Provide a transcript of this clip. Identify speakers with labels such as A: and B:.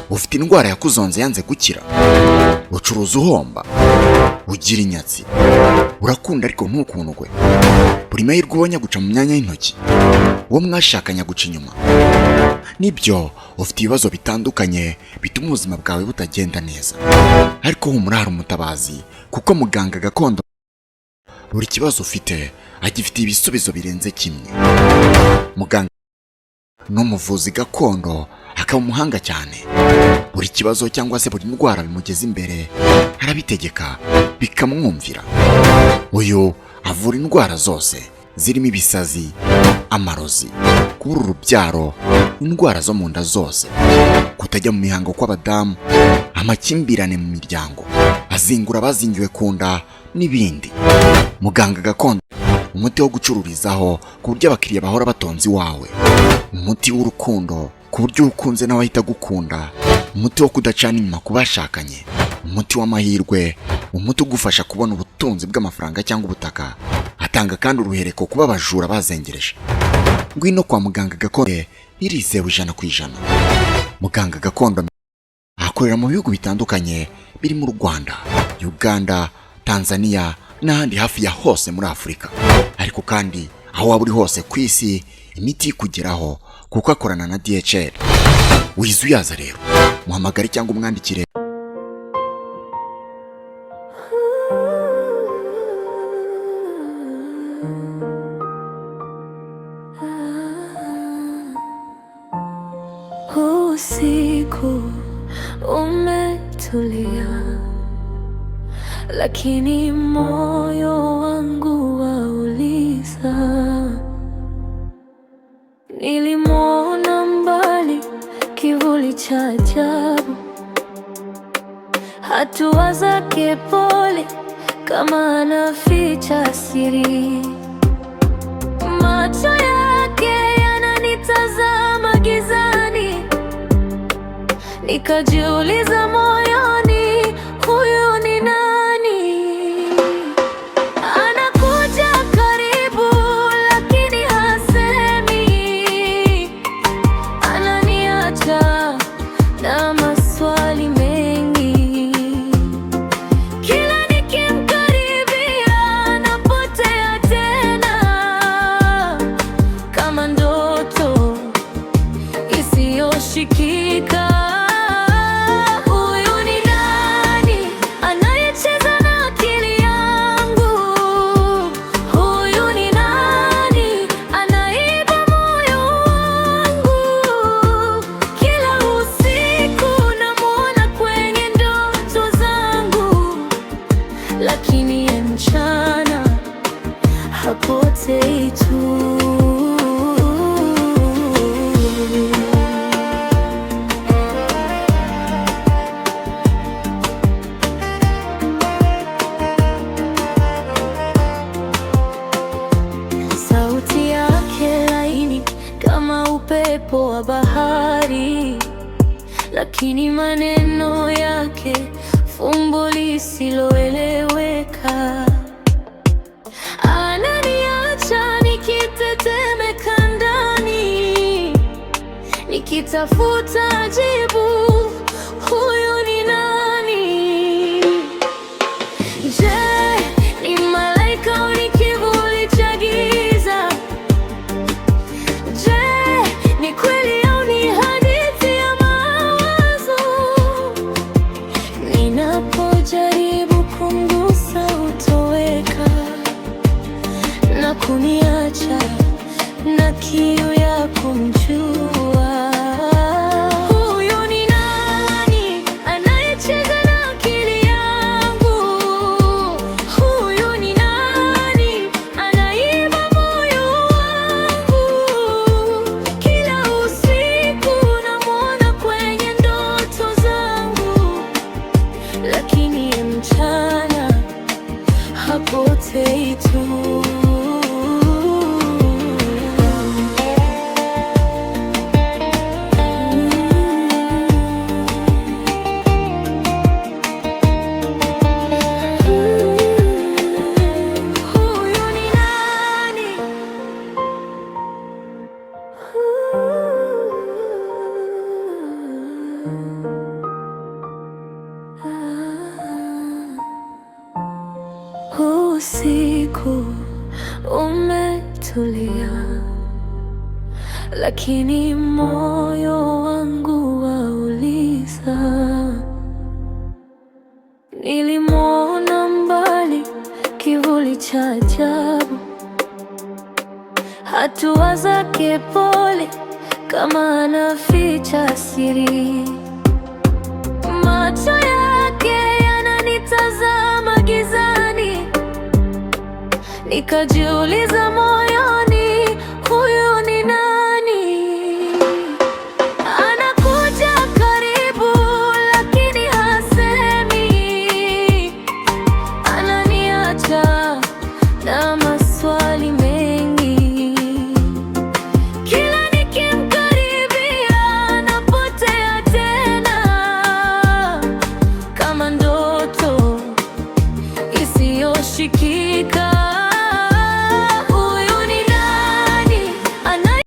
A: Ufite indwara yakuzonze yanze gukira, ucuruza uhomba, ugira inyatsi, urakunda ariko ntukundwe, buri mahirwe ubonye guca mu myanya y'intoki, uwo mwashakanye guca inyuma. Nibyo, ufite ibibazo bitandukanye bituma ubuzima bwawe butagenda neza, ariko humura hari umutabazi, kuko muganga gakondo buri kibazo ufite agifite ibisubizo birenze kimwe. Muganga n'umuvuzi gakondo akaba umuhanga cyane, buri kibazo cyangwa se buri ndwara bimugeza imbere arabitegeka bikamwumvira. Uyu avura indwara zose zirimo ibisazi, amarozi, kubura urubyaro, indwara zo mu nda zose, kutajya mu mihango kw'abadamu, amakimbirane mu miryango, azingura abazingiwe ku nda n'ibindi. Muganga gakondo umuti wo gucururizaho ku buryo abakiriya bahora batonze iwawe, umuti w'urukundo ku buryo ukunze nawe ahita gukunda, umuti wo kudacana inyuma ku bashakanye, umuti w'amahirwe, umuti ugufasha kubona ubutunzi bw'amafaranga cyangwa ubutaka, atanga kandi uruhereko kuba abajura bazengereje. Ngwino kwa muganga gakondo, irizewe 100%. Muganga gakondo akorera mu bihugu bitandukanye birimo u Rwanda, Uganda, Tanzania n'ahandi hafi ya hose muri Afurika. Ariko kandi aho waba uri hose ku isi imiti ikugeraho kuko akorana na DHL. Wizuyaza rero, muhamagare cyangwa umwandikire.
B: Usiku umetulia, lakini moyo wangu wauliza. Nilimwona mbali kivuli cha ajabu, hatua zake pole kama anaficha siri. Macho yake yananitazama gizani, nikajiuliza moyoni, huyu ni nani? Anakuja karibu lakini hasemi, ananiacha na maswali mengi. Kila nikimkaribia napotea tena, kama ndoto isiyoshikika. Huyu lakini maneno yake fumbo lisiloeleweka. Ananiacha nikitetemeka ndani, nikitafuta jibu, huyu ni nani? Je, ni malaika au ni kivuli cha giza? Je, ni kweli au ni hadithi ya mawazo? Ninapojaribu kumgusa hutoweka na kuniacha na kiu ya kumjua. Huyu ni nani anayecheza na akili yangu? Huyu ni nani anaiba moyo wangu? Kila usiku namwona kwenye ndoto zangu, lakini mchana hapotei tu. Usiku umetulia, lakini moyo wangu wauliza. Nilimwona mbali kivuli cha ajabu, hatua zake pole kama anaficha siri. Macho yake yananitazama gizani, nikajiuliza moyoni, huyu ni nani? Anakuja karibu lakini hasemi, ananiacha na maswali mengi. Kila nikimkaribia napotea tena, kama ndoto isiyoshikia.